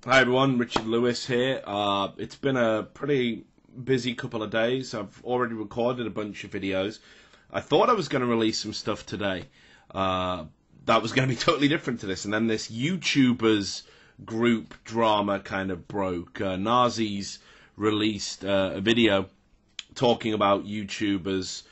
Hi everyone, Richard Lewis here. It's been a pretty busy couple of days. I've already recorded a bunch of videos. I thought I was going to release some stuff today that was going to be totally different to this, and then this YouTubers group drama kind of broke. Nazis released a video talking about YouTubers,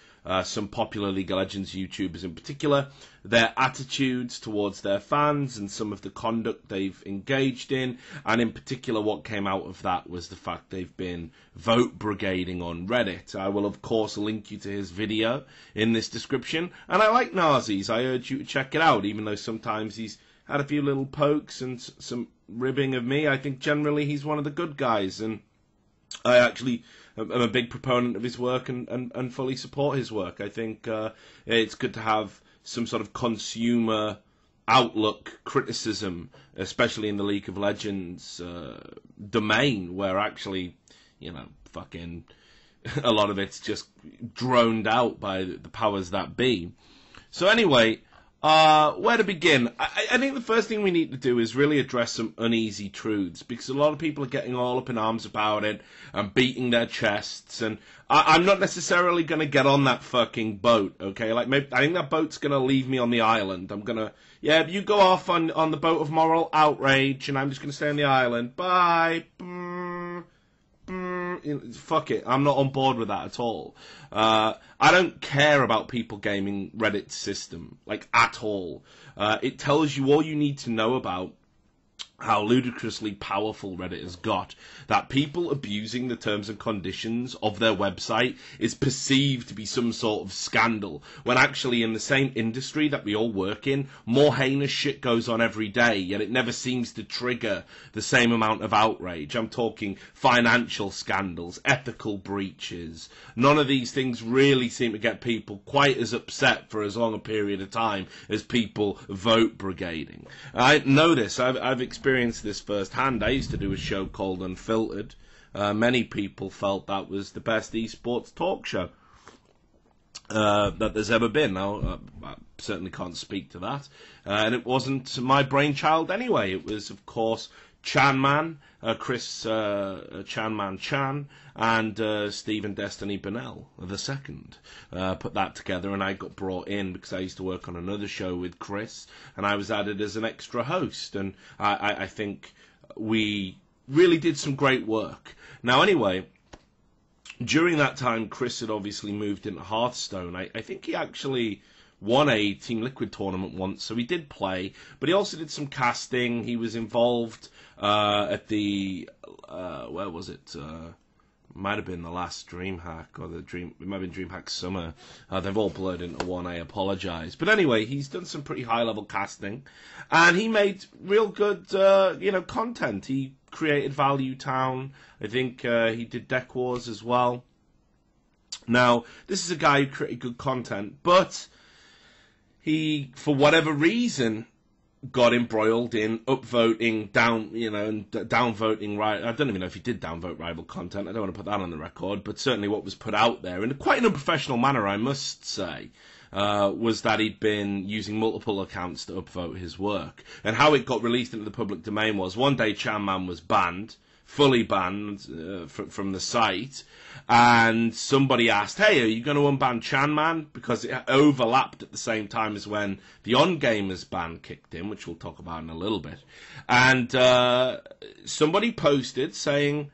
some popular League of Legends YouTubers in particular, their attitudes towards their fans and some of the conduct they've engaged in, and in particular what came out of that was the fact they've been vote brigading on Reddit. I will of course link you to his video in this description, and I like Nazis. I urge you to check it out, even though sometimes he's had a few little pokes and some ribbing of me. I think generally he's one of the good guys, and I actually am a big proponent of his work and fully support his work. I think it's good to have some sort of consumer outlook criticism, especially in the League of Legends domain, where actually, you know, fucking a lot of it's just droned out by the powers that be. So anyway, where to begin? I think the first thing we need to do is really address some uneasy truths, because a lot of people are getting all up in arms about it and beating their chests, and I'm not necessarily going to get on that fucking boat, okay? Like, maybe, I think that boat's going to leave me on the island. I'm going to, yeah, you go off on the boat of moral outrage, and I'm just going to stay on the island. Bye. Fuck it, I'm not on board with that at all. I don't care about people gaming Reddit's system, like, at all. It tells you all you need to know about how ludicrously powerful Reddit has got, that people abusing the terms and conditions of their website is perceived to be some sort of scandal, when actually in the same industry that we all work in, more heinous shit goes on every day, yet it never seems to trigger the same amount of outrage. I'm talking financial scandals, ethical breaches. None of these things really seem to get people quite as upset for as long a period of time as people vote brigading. I know this. I've experienced this firsthand. I used to do a show called Unfiltered. Many people felt that was the best esports talk show that there's ever been. Now, I certainly can't speak to that. And it wasn't my brainchild anyway. It was, of course, Chanman, Chris Chanman Chan, and Stephen Destiny Bennell II put that together, and I got brought in because I used to work on another show with Chris, and I was added as an extra host, and I think we really did some great work. Now, anyway, during that time, Chris had obviously moved into Hearthstone. I think he actually won a Team Liquid tournament once, so he did play, but he also did some casting. He was involved at the, where was it? Might have been the last DreamHack, or it might have been DreamHack Summer. They've all blurred into one, I apologise. But anyway, he's done some pretty high-level casting, and he made real good, content. He created Value Town. I think he did Deck Wars as well. Now, this is a guy who created good content, but he, for whatever reason, got embroiled in upvoting, downvoting, right? I don't even know if he did downvote rival content. I don't want to put that on the record, but certainly what was put out there, in quite an unprofessional manner, I must say, was that he'd been using multiple accounts to upvote his work. And how it got released into the public domain was, one day Chanman was banned, fully banned from the site, and somebody asked, hey, are you going to unban Chanman? Because it overlapped at the same time as when the On Gamers ban kicked in, which we'll talk about in a little bit. And somebody posted saying,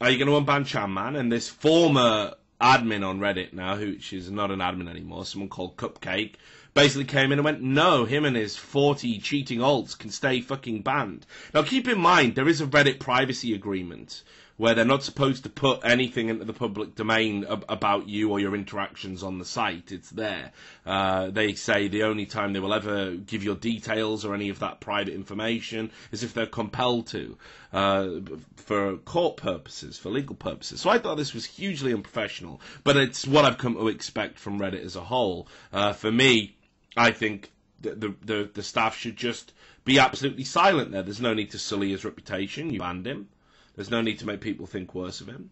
are you going to unban Chanman? And this former admin on Reddit now, which is not an admin anymore, someone called Cupcake, basically came in and went, no, him and his 40 cheating alts can stay fucking banned. Now, keep in mind, there is a Reddit privacy agreement where they're not supposed to put anything into the public domain about you or your interactions on the site. It's there. They say the only time they will ever give your details or any of that private information is if they're compelled to, for court purposes, for legal purposes. So I thought this was hugely unprofessional, but it's what I've come to expect from Reddit as a whole. For me, I think the staff should just be absolutely silent there. There's no need to sully his reputation. You banned him. There's no need to make people think worse of him.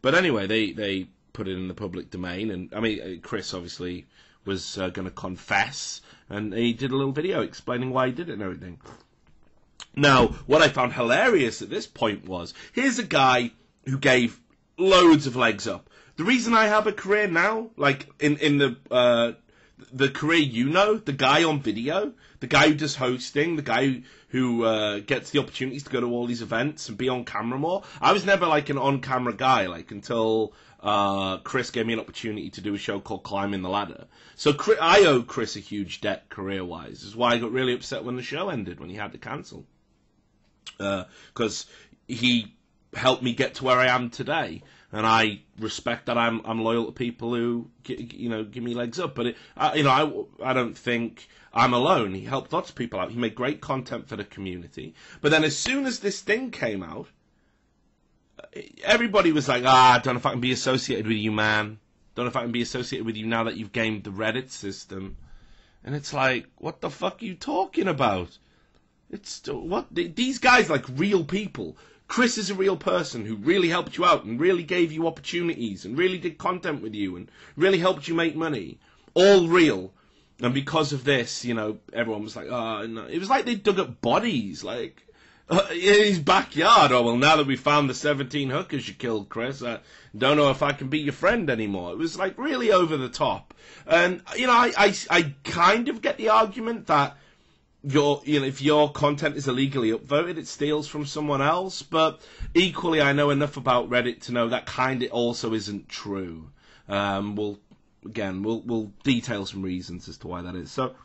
But anyway, they put it in the public domain, and I mean, Chris obviously was going to confess, and he did a little video explaining why he did it and everything. Now, what I found hilarious at this point was, here's a guy who gave loads of legs up. The reason I have a career now, like in the career the guy on video, the guy who does hosting, the guy who gets the opportunities to go to all these events and be on camera more. I was never like an on-camera guy, like until Chris gave me an opportunity to do a show called Climbing the Ladder. So I owe Chris a huge debt career-wise. This is why I got really upset when the show ended, when he had to cancel. Because he helped me get to where I am today. And I respect that I'm loyal to people who, give me legs up. But, I don't think I'm alone. He helped lots of people out. He made great content for the community. But then as soon as this thing came out, everybody was like, I don't know if I can be associated with you, man. Don't know if I can be associated with you now that you've gamed the Reddit system. And it's like, what the fuck are you talking about? These guys, like real people. Chris is a real person who really helped you out and really gave you opportunities and really did content with you and really helped you make money. All real. And because of this, everyone was like, oh, no. It was like they dug up bodies, like, in his backyard. Oh, well, now that we found the 17 hookers you killed, Chris, I don't know if I can be your friend anymore. It was, like, really over the top. And, I kind of get the argument that if your content is illegally upvoted, it steals from someone else. But equally, I know enough about Reddit to know that kind of also isn't true. We'll detail some reasons as to why that is. So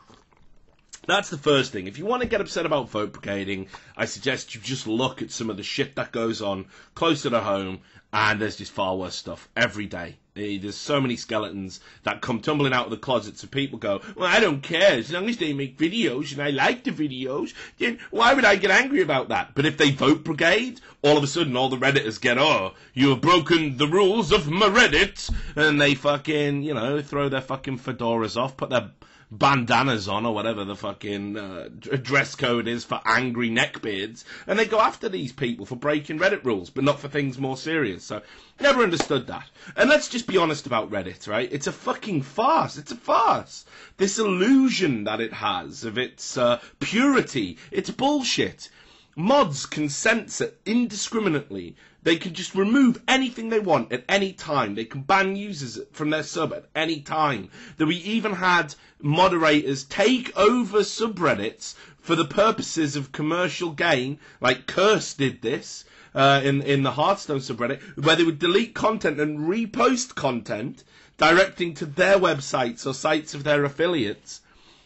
that's the first thing. If you want to get upset about vote brigading, I suggest you just look at some of the shit that goes on closer to home, and there's just far worse stuff every day. There's so many skeletons that come tumbling out of the closets, and people go, well, I don't care, as long as they make videos and I like the videos, then why would I get angry about that? But if they vote brigade, all of a sudden all the Redditors get, oh, you have broken the rules of my Reddit, and they fucking, throw their fucking fedoras off, put their bandanas on, or whatever the fucking dress code is for angry neckbeards, and they go after these people for breaking Reddit rules, but not for things more serious. So, never understood that. And let's just be honest about Reddit, right? It's a fucking farce. It's a farce. This illusion that it has of its purity, it's bullshit. Mods can censor indiscriminately. They can just remove anything they want at any time. They can ban users from their sub at any time. That we even had moderators take over subreddits for the purposes of commercial gain, like Curse did this in the Hearthstone subreddit, where they would delete content and repost content directing to their websites or sites of their affiliates.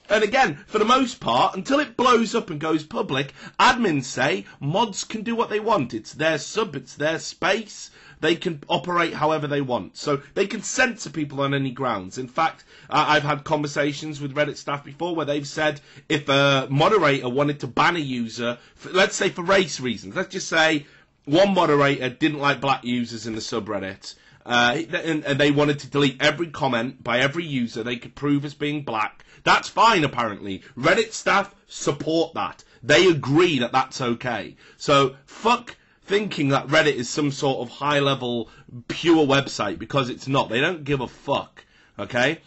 And again, for the most part, until it blows up and goes public, admins say mods can do what they want. It's their sub, it's their space. They can operate however they want. So they can censor people on any grounds. In fact, I've had conversations with Reddit staff before where they've said if a moderator wanted to ban a user, let's say for race reasons, let's just say one moderator didn't like black users in the subreddit, and they wanted to delete every comment by every user they could prove as being black. That's fine, apparently. Reddit staff support that. They agree that that's okay. So, fuck thinking that Reddit is some sort of high-level, pure website, because it's not. They don't give a fuck, okay?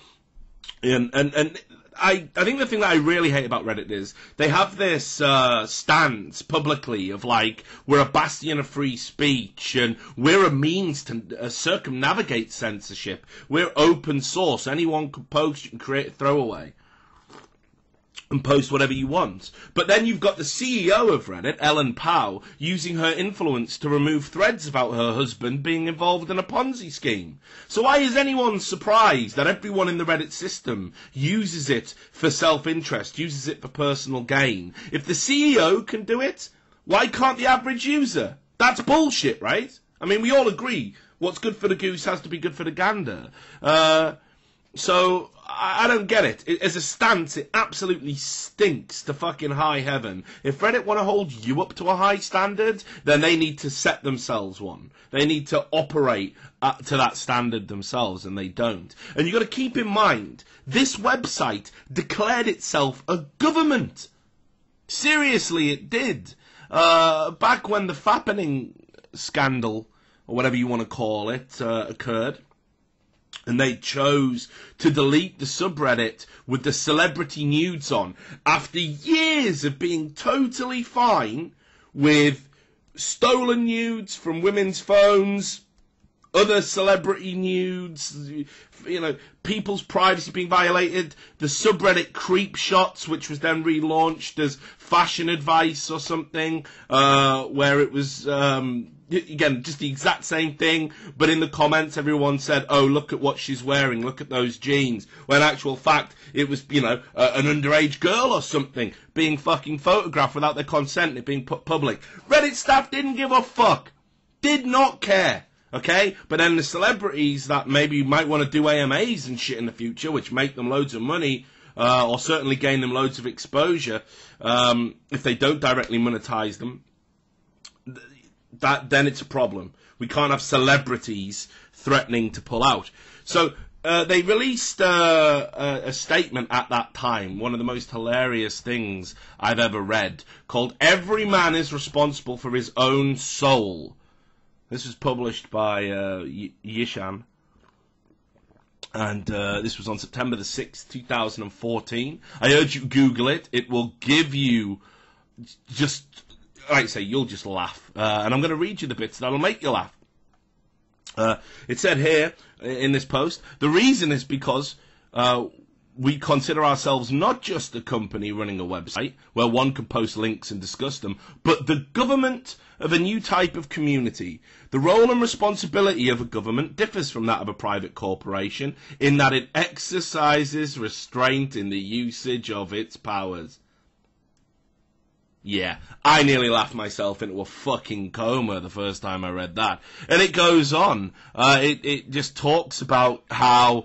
And I think the thing that I really hate about Reddit is they have this stance publicly of like, we're a bastion of free speech and we're a means to circumnavigate censorship. We're open source. Anyone can post, you can create a throwaway and post whatever you want. But then you've got the CEO of Reddit, Ellen Pao, using her influence to remove threads about her husband being involved in a Ponzi scheme. So why is anyone surprised that everyone in the Reddit system uses it for self-interest, uses it for personal gain? If the CEO can do it, why can't the average user? That's bullshit, right? I mean, we all agree what's good for the goose has to be good for the gander. So I don't get it. As a stance, it absolutely stinks to fucking high heaven. If Reddit want to hold you up to a high standard, then they need to set themselves one. They need to operate to that standard themselves, and they don't. And you've got to keep in mind, this website declared itself a government. Seriously, it did. Back when the fappening scandal, or whatever you want to call it, occurred, And they chose to delete the subreddit with the celebrity nudes on after years of being totally fine with stolen nudes from women's phones, other celebrity nudes, you know, people's privacy being violated, the subreddit Creep Shots, which was then relaunched as fashion advice or something, where it was, again, just the exact same thing, but in the comments everyone said, oh, look at what she's wearing, look at those jeans, when in actual fact it was, you know, an underage girl or something being fucking photographed without their consent and it being put public. Reddit staff didn't give a fuck. Did not care. Okay? But then the celebrities that maybe might want to do AMAs and shit in the future, which make them loads of money, or certainly gain them loads of exposure, if they don't directly monetize them, then it's a problem. We can't have celebrities threatening to pull out. So they released a statement at that time, one of the most hilarious things I've ever read, called "Every Man is Responsible for His Own Soul." This was published by Yishan, and this was on September the 6th, 2014. I urge you to Google it. It will give you just, like I say, you'll just laugh. And I'm going to read you the bits that'll make you laugh. It said here in this post, the reason is because we consider ourselves not just a company running a website where one can post links and discuss them, but the government of a new type of community. The role and responsibility of a government differs from that of a private corporation in that it exercises restraint in the usage of its powers. Yeah, I nearly laughed myself into a fucking coma the first time I read that. And it goes on. It just talks about how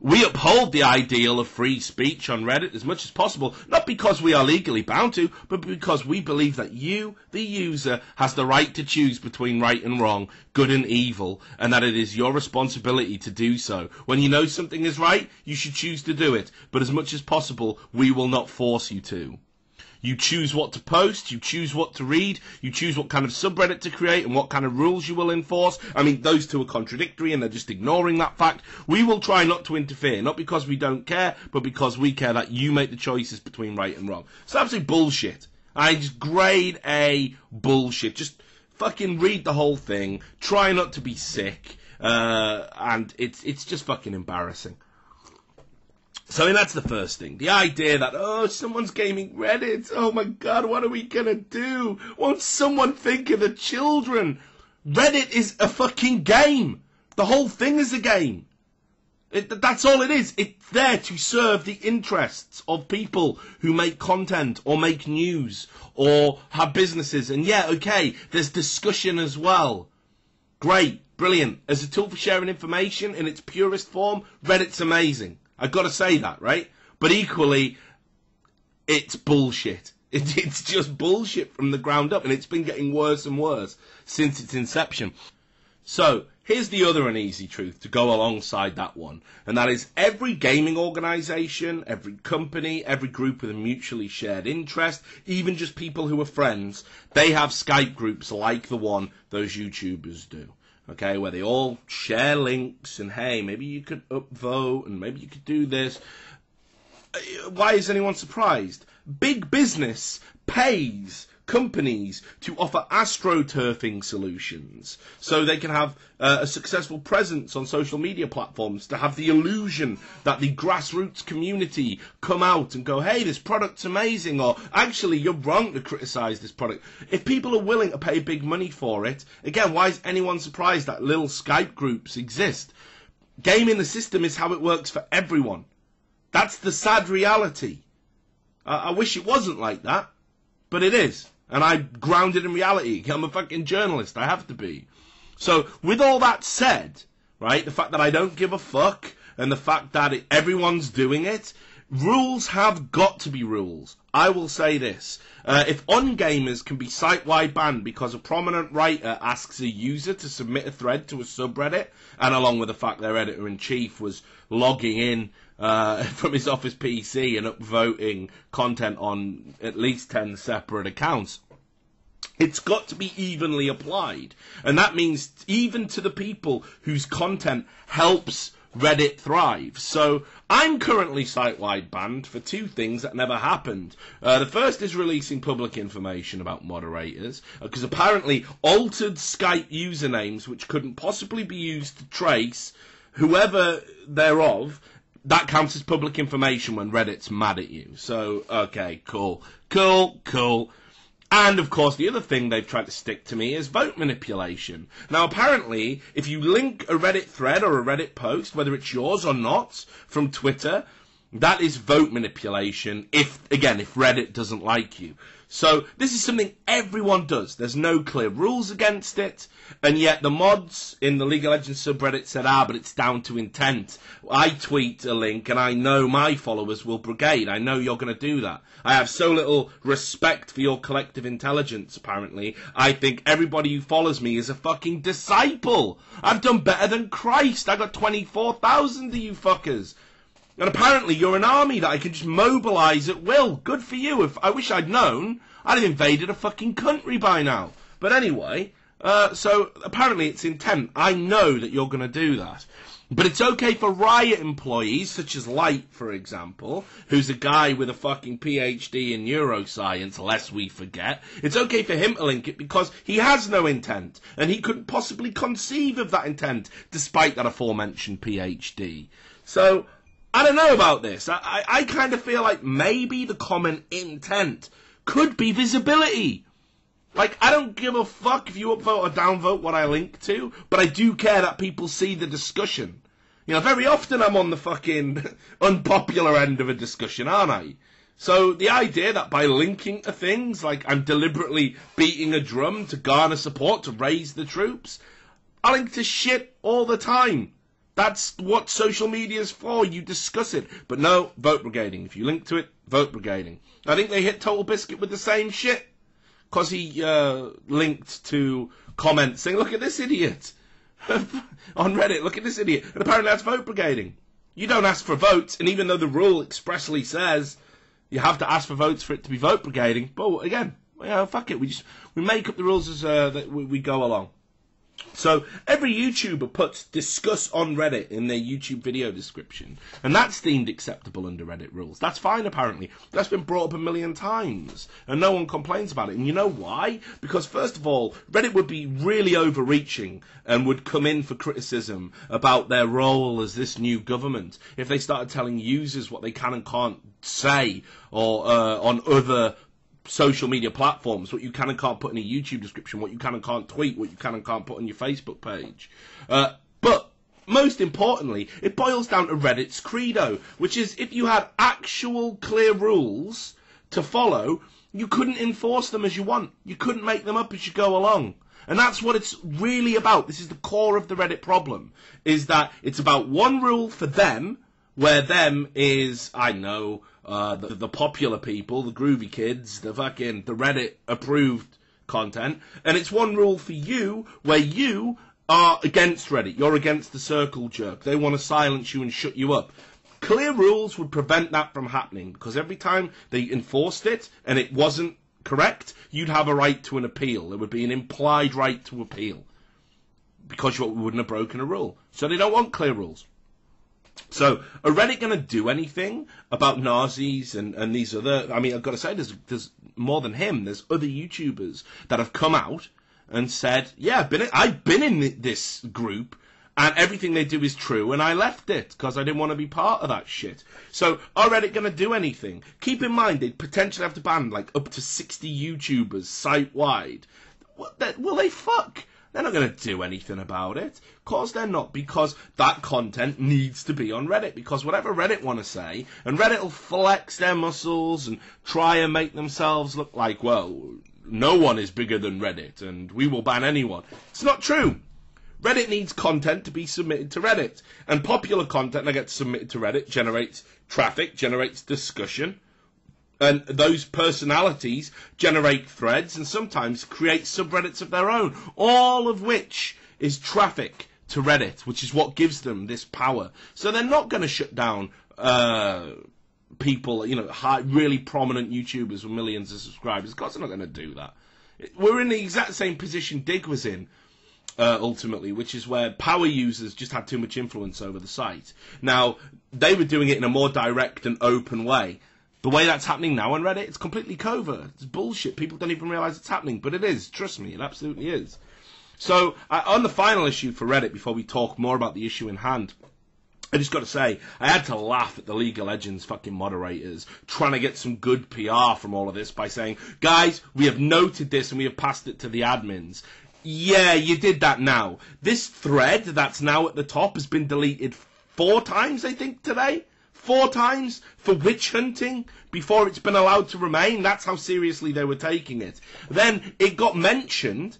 we uphold the ideal of free speech on Reddit as much as possible, not because we are legally bound to, but because we believe that you, the user, has the right to choose between right and wrong, good and evil, and that it is your responsibility to do so. When you know something is right, you should choose to do it, but as much as possible, we will not force you to. You choose what to post, you choose what to read, you choose what kind of subreddit to create and what kind of rules you will enforce. I mean, those two are contradictory and they're just ignoring that fact. We will try not to interfere, not because we don't care, but because we care that you make the choices between right and wrong. It's absolute bullshit. Just grade A bullshit. Just fucking read the whole thing, try not to be sick, and it's just fucking embarrassing. So I mean, that's the first thing. The idea that, oh, someone's gaming Reddit. Oh my God, what are we gonna do? Won't someone think of the children? Reddit is a fucking game. The whole thing is a game. That's all it is. It's there to serve the interests of people who make content or make news or have businesses. And yeah, okay, there's discussion as well. Great, brilliant. As a tool for sharing information in its purest form, Reddit's amazing. I've got to say that, right? But equally, it's bullshit. It's just bullshit from the ground up, and it's been getting worse and worse since its inception. So, here's the other uneasy truth to go alongside that one, and that is every gaming organisation, every company, every group with a mutually shared interest, even just people who are friends, they have Skype groups like the one those YouTubers do. Okay, where they all share links and, hey, maybe you could upvote and maybe you could do this. Why is anyone surprised? Big business pays companies to offer astroturfing solutions so they can have a successful presence on social media platforms, to have the illusion that the grassroots community come out and go, hey, this product's amazing, or actually you're wrong to criticize this product. If people are willing to pay big money for it, again, why is anyone surprised that little Skype groups exist? Gaming the system is how it works for everyone. That's the sad reality. I wish it wasn't like that, but it is. And I'm grounded in reality. I'm a fucking journalist. I have to be. So, with all that said, right, the fact that I don't give a fuck, and the fact that everyone's doing it, rules have got to be rules. I will say this. If ungamers can be site-wide banned because a prominent writer asks a user to submit a thread to a subreddit, and along with the fact their editor-in-chief was logging in from his office PC and upvoting content on at least 10 separate accounts, It's got to be evenly applied. And that means even to the people whose content helps Reddit thrive. So I'm currently site-wide banned for two things that never happened. The first is releasing public information about moderators, because apparently altered Skype usernames, which couldn't possibly be used to trace whoever thereof, that counts as public information when Reddit's mad at you. So, okay, cool. And, of course, the other thing they've tried to stick to me is vote manipulation. Now, apparently, if you link a Reddit thread or a Reddit post, whether it's yours or not, from Twitter, that is vote manipulation, if Reddit doesn't like you. So, this is something everyone does. There's no clear rules against it, and yet the mods in the League of Legends subreddit said, but it's down to intent. I tweet a link, and I know my followers will brigade. I know you're going to do that. I have so little respect for your collective intelligence, apparently. I think everybody who follows me is a fucking disciple. I've done better than Christ. I got 24,000 of you fuckers. And apparently you're an army that I can just mobilise at will. Good for you. If I wish I'd known, I'd have invaded a fucking country by now. But anyway, so apparently it's intent. I know that you're going to do that. But it's okay for Riot employees, such as Light, for example, who's a guy with a fucking PhD in neuroscience, lest we forget. It's okay for him to link it because he has no intent, and he couldn't possibly conceive of that intent, despite that aforementioned PhD. So, I don't know about this. I kind of feel like maybe the common intent could be visibility. Like, I don't give a fuck if you upvote or downvote what I link to, but I do care that people see the discussion. You know, very often I'm on the fucking unpopular end of a discussion, aren't I? So the idea that by linking to things, like I'm deliberately beating a drum to garner support, to raise the troops, I link to shit all the time. That's what social media is for. You discuss it. But no, vote brigading. If you link to it, vote brigading. I think they hit Total Biscuit with the same shit. Because he linked to comments saying, look at this idiot. On Reddit, look at this idiot. And apparently that's vote brigading. You don't ask for votes, and even though the rule expressly says you have to ask for votes for it to be vote brigading, but again, fuck it. We make up the rules as that we go along. So every YouTuber puts discuss on Reddit in their YouTube video description, and that's deemed acceptable under Reddit rules. That's fine, apparently. That's been brought up a million times, and no one complains about it. And you know why? Because first of all, Reddit would be really overreaching and would come in for criticism about their role as this new government if they started telling users what they can and can't say, or on other social media platforms, what you can and can't put in a YouTube description, what you can and can't tweet, what you can and can't put on your Facebook page. But most importantly, it boils down to Reddit's credo, which is if you had actual clear rules to follow, you couldn't enforce them as you want. You couldn't make them up as you go along. And that's what it's really about. This is the core of the Reddit problem, is that it's about one rule for them, where them is, I know, the popular people, the groovy kids, the Reddit approved content, and it's one rule for you where you are against Reddit. You're against the circle jerk. They want to silence you and shut you up. Clear rules would prevent that from happening, because every time they enforced it and it wasn't correct, you'd have a right to an appeal. There would be an implied right to appeal because you wouldn't have broken a rule. So they don't want clear rules. So, are Reddit going to do anything about Nazis and these other... I mean, I've got to say, there's more than him. There's other YouTubers that have come out and said, yeah, I've been in this group, and everything they do is true, and I left it because I didn't want to be part of that shit. So, are Reddit going to do anything? Keep in mind, they'd potentially have to ban, like, up to 60 YouTubers site-wide. Will they fuck? They're not going to do anything about it. Of course they're not, because that content needs to be on Reddit, because whatever Reddit want to say, and Reddit will flex their muscles and try and make themselves look like, well, no one is bigger than Reddit, and we will ban anyone. It's not true. Reddit needs content to be submitted to Reddit, and popular content that gets submitted to Reddit generates traffic, generates discussion, and those personalities generate threads and sometimes create subreddits of their own, all of which is traffic to Reddit, which is what gives them this power. So they're not going to shut down people, really prominent YouTubers with millions of subscribers. Of course they're not going to do that. We're in the exact same position Dig was in, ultimately, which is where power users just had too much influence over the site. Now, they were doing it in a more direct and open way. The way that's happening now on Reddit, it's completely covert. It's bullshit. People don't even realise it's happening, but it is. Trust me, it absolutely is. So, on the final issue for Reddit, before we talk more about the issue in hand, I just got to say, I had to laugh at the League of Legends fucking moderators trying to get some good PR from all of this by saying, guys, we have noted this and we have passed it to the admins. Yeah, you did that now. This thread that's now at the top has been deleted 4 times, I think, today. 4 times for witch hunting before it's been allowed to remain. That's how seriously they were taking it. Then it got mentioned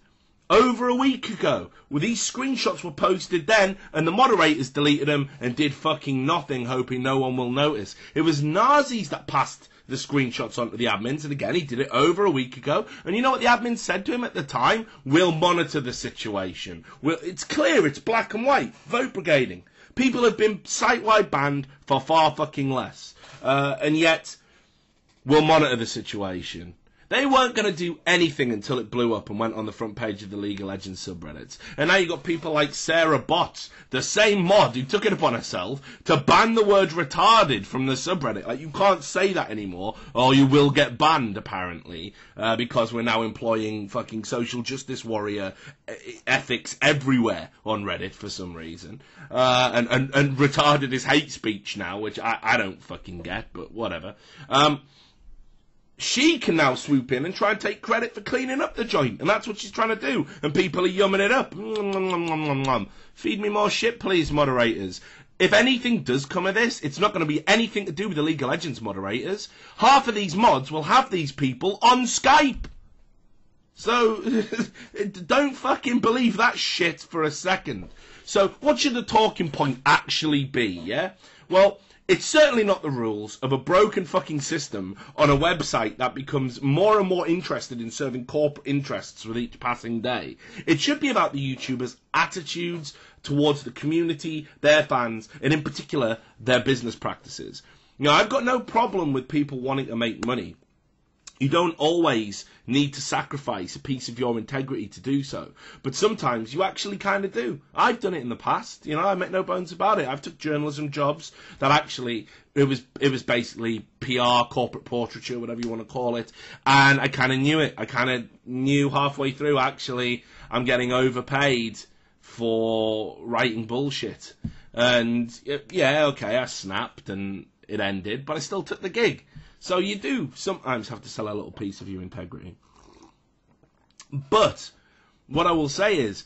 over a week ago. Well, these screenshots were posted then, and the moderators deleted them and did fucking nothing, hoping no one will notice. It was Nazis that passed the screenshots onto the admins, and again, he did it over a week ago. And you know what the admins said to him at the time? We'll monitor the situation. It's clear, it's black and white. Vote brigading. People have been site-wide banned for far fucking less. And yet, we'll monitor the situation. They weren't going to do anything until it blew up and went on the front page of the League of Legends subreddits. And now you've got people like Sarah Botts, the same mod who took it upon herself to ban the word retarded from the subreddit. Like, you can't say that anymore, or you will get banned, apparently, because we're now employing fucking social justice warrior ethics everywhere on Reddit for some reason. And retarded is hate speech now, which I don't fucking get, but whatever. She can now swoop in and try and take credit for cleaning up the joint, and that's what she's trying to do, and people are yumming it up. Feed me more shit, please, moderators. If anything does come of this, it's not going to be anything to do with the League of Legends moderators. Half of these mods will have these people on Skype. So, don't fucking believe that shit for a second. So, what should the talking point actually be, yeah? Well, it's certainly not the rules of a broken fucking system on a website that becomes more and more interested in serving corporate interests with each passing day. It should be about the YouTubers' attitudes towards the community, their fans, and in particular, their business practices. Now, I've got no problem with people wanting to make money. You don't always need to sacrifice a piece of your integrity to do so. But sometimes you actually kind of do. I've done it in the past. You know, I make no bones about it. I've took journalism jobs that actually, it was basically PR, corporate portraiture, whatever you want to call it. And I kind of knew it. I kind of knew halfway through, actually, I'm getting overpaid for writing bullshit. And yeah, okay, I snapped and it ended, but I still took the gig. So you do sometimes have to sell a little piece of your integrity. But what I will say is,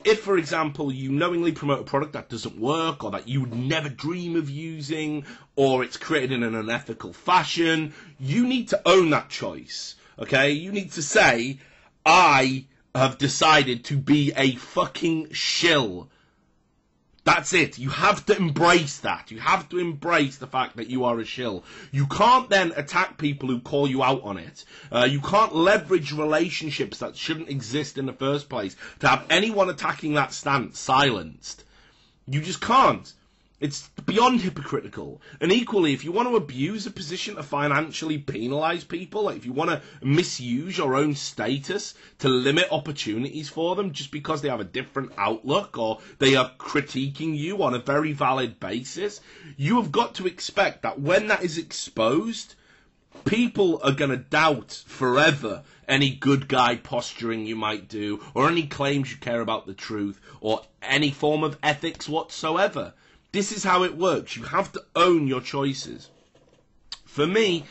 if, for example, you knowingly promote a product that doesn't work, or that you would never dream of using, or it's created in an unethical fashion, you need to own that choice, okay? You need to say, I have decided to be a fucking shill. That's it. You have to embrace that. You have to embrace the fact that you are a shill. You can't then attack people who call you out on it. You can't leverage relationships that shouldn't exist in the first place to have anyone attacking that stance silenced. You just can't. It's beyond hypocritical. And equally, if you want to abuse a position to financially penalise people, like if you want to misuse your own status to limit opportunities for them just because they have a different outlook or they are critiquing you on a very valid basis, you have got to expect that when that is exposed, people are going to doubt forever any good guy posturing you might do or any claims you care about the truth or any form of ethics whatsoever. This is how it works. You have to own your choices. For me,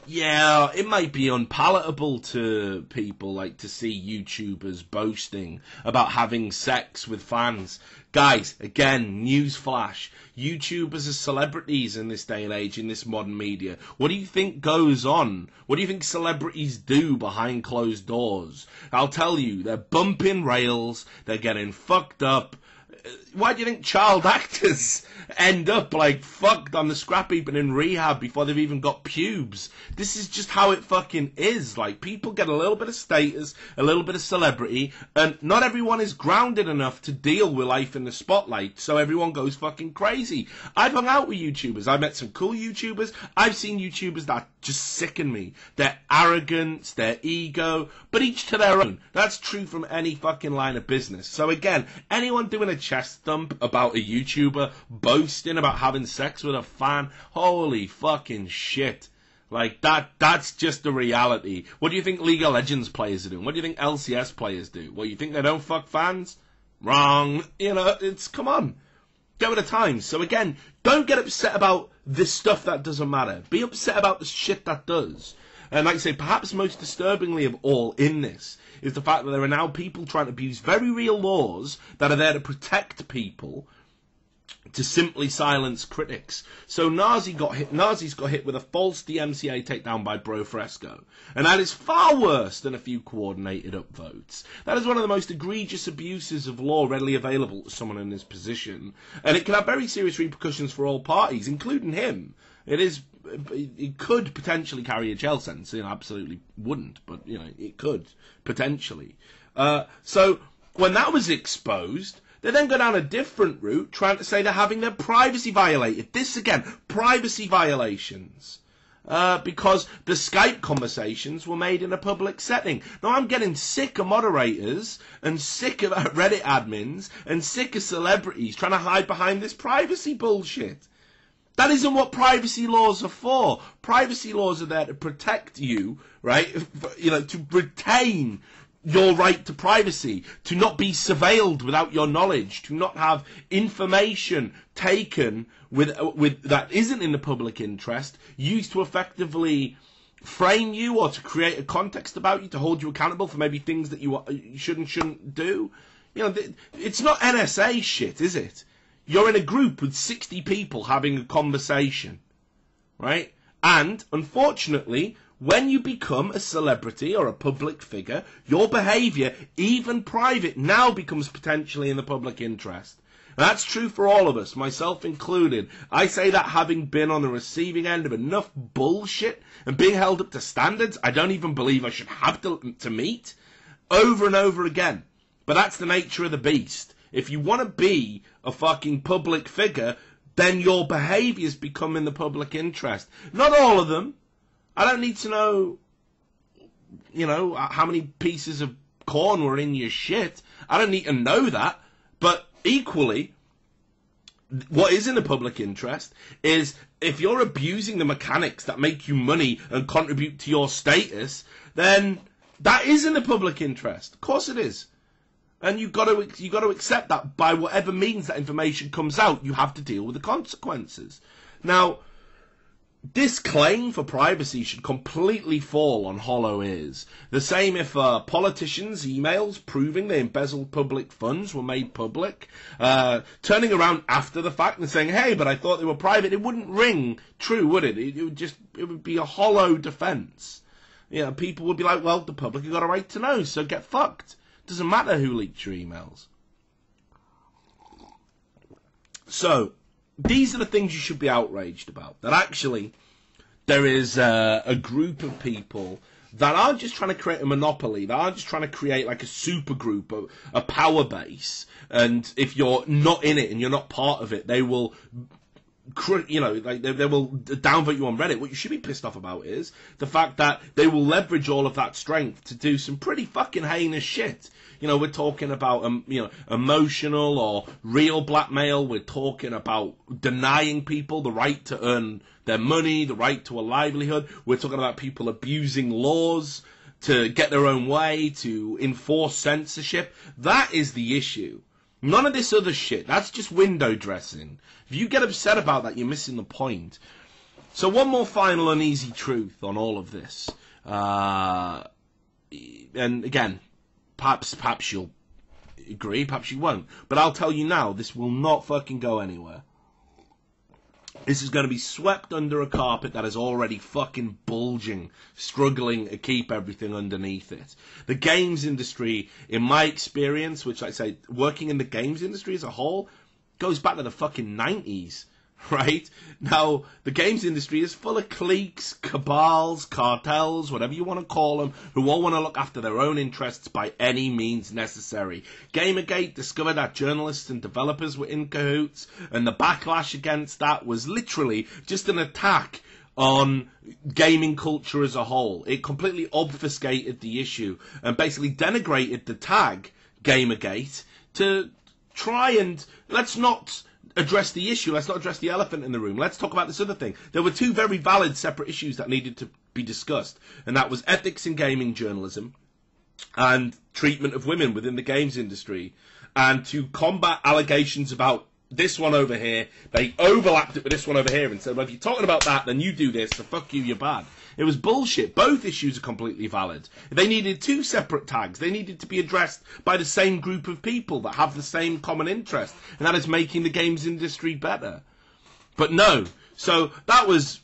yeah, it might be unpalatable to people, like to see YouTubers boasting about having sex with fans. Guys, again, newsflash. YouTubers are celebrities in this day and age, in this modern media. What do you think goes on? What do you think celebrities do behind closed doors? I'll tell you, they're bumping rails, they're getting fucked up. why do you think child actors end up like fucked on the scrap heap and in rehab before they've even got pubes? This is just how it fucking is. Like, people get a little bit of status, a little bit of celebrity, and not everyone is grounded enough to deal with life in the spotlight, so everyone goes fucking crazy. I've hung out with YouTubers. I've met some cool YouTubers. I've seen YouTubers that just sicken me. Their arrogance, their ego, but each to their own. That's true from any fucking line of business. So again, anyone doing a chest thump about a YouTuber boasting about having sex with a fan, holy fucking shit. Like, that's just the reality. What do you think League of Legends players are doing? What do you think LCS players do? Well, you think they don't fuck fans? Wrong. You know, come on. Go with the times. So again, don't get upset about this stuff that doesn't matter. Be upset about the shit that does. And like I say, perhaps most disturbingly of all in this is the fact that there are now people trying to abuse very real laws that are there to protect people to simply silence critics. So Nazi's got hit with a false DMCA takedown by Bro Fresco. And that is far worse than a few coordinated upvotes. That is one of the most egregious abuses of law readily available to someone in this position. And it can have very serious repercussions for all parties, including him. It could potentially carry a jail sentence. You know, absolutely wouldn't, but, you know, it could, potentially. So, when that was exposed, they then go down a different route, trying to say they're having their privacy violated. This, again, privacy violations. Because the Skype conversations were made in a public setting. Now, I'm getting sick of moderators, and sick of Reddit admins, and sick of celebrities trying to hide behind this privacy bullshit. That isn't what privacy laws are for. Privacy laws are there to protect you, right? You know, to retain your right to privacy, to not be surveilled without your knowledge, to not have information taken with that isn't in the public interest, used to effectively frame you or to create a context about you, to hold you accountable for maybe things that you shouldn't do. You know, it's not NSA shit, is it? You're in a group with 60 people having a conversation, right? And, unfortunately, when you become a celebrity or a public figure, your behaviour, even private, now becomes potentially in the public interest. And that's true for all of us, myself included. I say that having been on the receiving end of enough bullshit and being held up to standards I don't even believe I should have to meet, over and over again. But that's the nature of the beast. If you want to be a fucking public figure, then your behaviours become in the public interest. Not all of them. I don't need to know, you know, how many pieces of corn were in your shit. I don't need to know that. But equally, what is in the public interest is if you're abusing the mechanics that make you money and contribute to your status, then that is in the public interest. Of course it is. And you've got to accept that by whatever means that information comes out, you have to deal with the consequences. Now, this claim for privacy should completely fall on hollow ears. The same if politicians' emails proving they embezzled public funds were made public, turning around after the fact and saying, hey, but I thought they were private. It wouldn't ring true, would it? It would be a hollow defence. You know, people would be like, well, the public have got a right to know, so get fucked. Doesn't matter who leaked your emails. So, these are the things you should be outraged about. That actually, there is a group of people that aren't just trying to create a monopoly. They aren't just trying to create like a super group, a power base. And if you're not in it and you're not part of it, they will, you know, like they will downvote you on Reddit. What you should be pissed off about is the fact that they will leverage all of that strength to do some pretty fucking heinous shit. You know, we're talking about, you know, emotional or real blackmail. We're talking about denying people the right to earn their money, the right to a livelihood. We're talking about people abusing laws to get their own way, to enforce censorship. That is the issue. None of this other shit. That's just window dressing. If you get upset about that, you're missing the point. So one more final uneasy truth on all of this. And again, perhaps you'll agree, perhaps you won't. But I'll tell you now, this will not fucking go anywhere. This is going to be swept under a carpet that is already fucking bulging, struggling to keep everything underneath it. The games industry, in my experience, which I say, working in the games industry as a whole, goes back to the fucking 90s. Right? Now, the games industry is full of cliques, cabals, cartels, whatever you want to call them, who all want to look after their own interests by any means necessary. Gamergate discovered that journalists and developers were in cahoots, and the backlash against that was literally just an attack on gaming culture as a whole. It completely obfuscated the issue and basically denigrated the tag Gamergate to try and, let's not address the issue, let's not address the elephant in the room, let's talk about this other thing. There were two very valid separate issues that needed to be discussed, and that was ethics in gaming journalism and treatment of women within the games industry. And to combat allegations about this one over here, they overlapped it with this one over here and said, well, if you're talking about that, then you do this, so fuck you, you're bad. It was bullshit. Both issues are completely valid. They needed two separate tags. They needed to be addressed by the same group of people that have the same common interest, and that is making the games industry better. But no. So that was,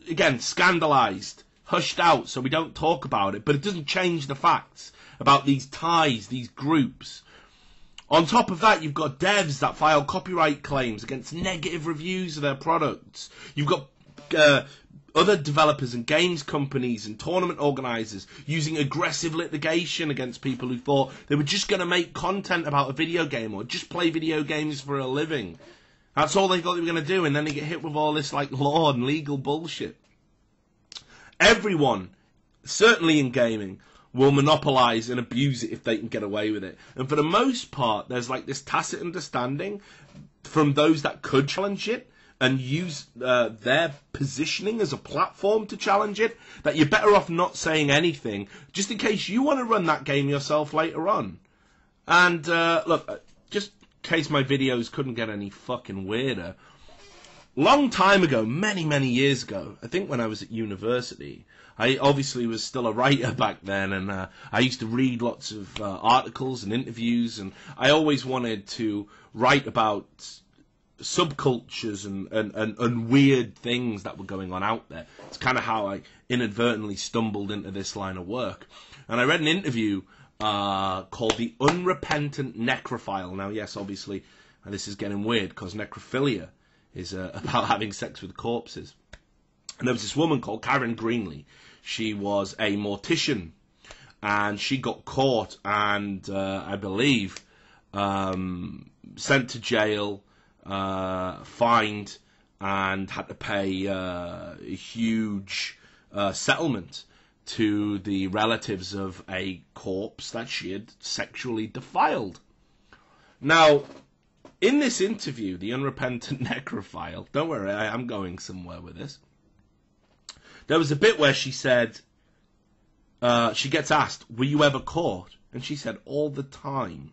again, scandalised, hushed out, so we don't talk about it, but it doesn't change the facts about these ties, these groups. On top of that, you've got devs that file copyright claims against negative reviews of their products. You've got other developers and games companies and tournament organisers using aggressive litigation against people who thought they were just going to make content about a video game or just play video games for a living. That's all they thought they were going to do, and then they get hit with all this like law and legal bullshit. Everyone, certainly in gaming, will monopolise and abuse it if they can get away with it. And for the most part, there's like this tacit understanding from those that could challenge it and use their positioning as a platform to challenge it, that you're better off not saying anything, just in case you want to run that game yourself later on. And look, just in case my videos couldn't get any fucking weirder, long time ago, many, many years ago, I think when I was at university, I obviously was still a writer back then, and I used to read lots of articles and interviews, and I always wanted to write about subcultures and weird things that were going on out there. It's kind of how I inadvertently stumbled into this line of work. And I read an interview called The Unrepentant Necrophile. Now, yes, obviously, this is getting weird because necrophilia is about having sex with corpses. And there was this woman called Karen Greenlee. She was a mortician, and she got caught and, I believe, sent to jail, fined, and had to pay a huge settlement to the relatives of a corpse that she had sexually defiled. Now, in this interview, The Unrepentant Necrophile, don't worry, I'm going somewhere with this, there was a bit where she said, she gets asked, were you ever caught? And she said, all the time.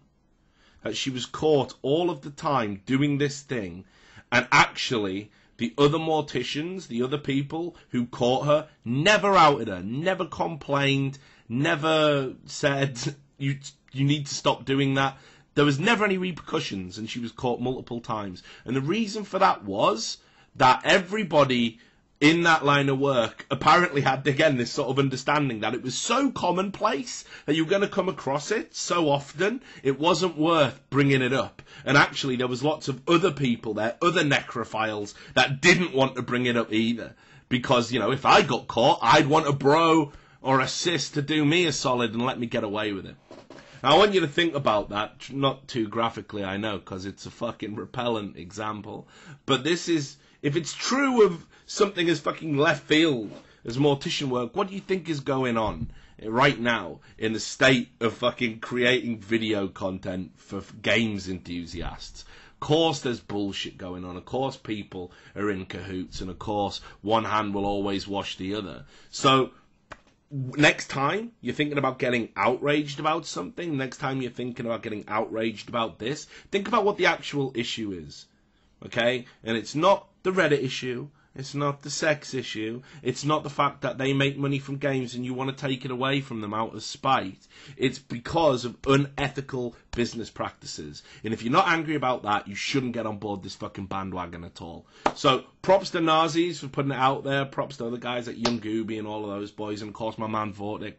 That she was caught all of the time doing this thing, and actually the other morticians, the other people who caught her, never outed her, never complained, never said, you need to stop doing that. There was never any repercussions, and she was caught multiple times. And the reason for that was that everybody in that line of work apparently had, again, this sort of understanding that it was so commonplace that you were going to come across it so often, it wasn't worth bringing it up. And actually, there was lots of other people there, other necrophiles, that didn't want to bring it up either. Because, you know, if I got caught, I'd want a bro or a sis to do me a solid and let me get away with it. Now, I want you to think about that, not too graphically, I know, because it's a fucking repellent example. But this is, if it's true of something as fucking left field as mortician work, what do you think is going on right now in the state of fucking creating video content for games enthusiasts? Of course there's bullshit going on. Of course people are in cahoots. And of course one hand will always wash the other. So next time you're thinking about getting outraged about something, next time you're thinking about getting outraged about this, think about what the actual issue is. Okay? And it's not the Reddit issue, It's not the sex issue. It's not the fact that they make money from games and you want to take it away from them out of spite. It's because of unethical business practices. And if you're not angry about that, you shouldn't get on board this fucking bandwagon at all. So, props to Nazis for putting it out there. Props to other guys like YoungGooby and all of those boys. And, of course, my man Vvvortic.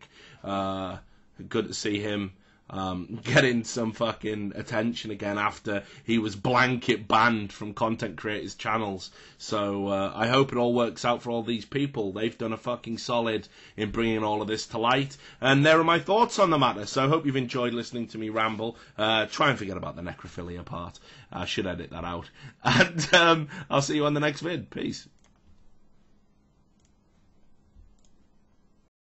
Good to see him getting some fucking attention again after he was blanket banned from content creators' channels. So I hope it all works out for all these people. They've done a fucking solid in bringing all of this to light. And there are my thoughts on the matter. So I hope you've enjoyed listening to me ramble. Try and forget about the necrophilia part. I should edit that out. And I'll see you on the next vid. Peace.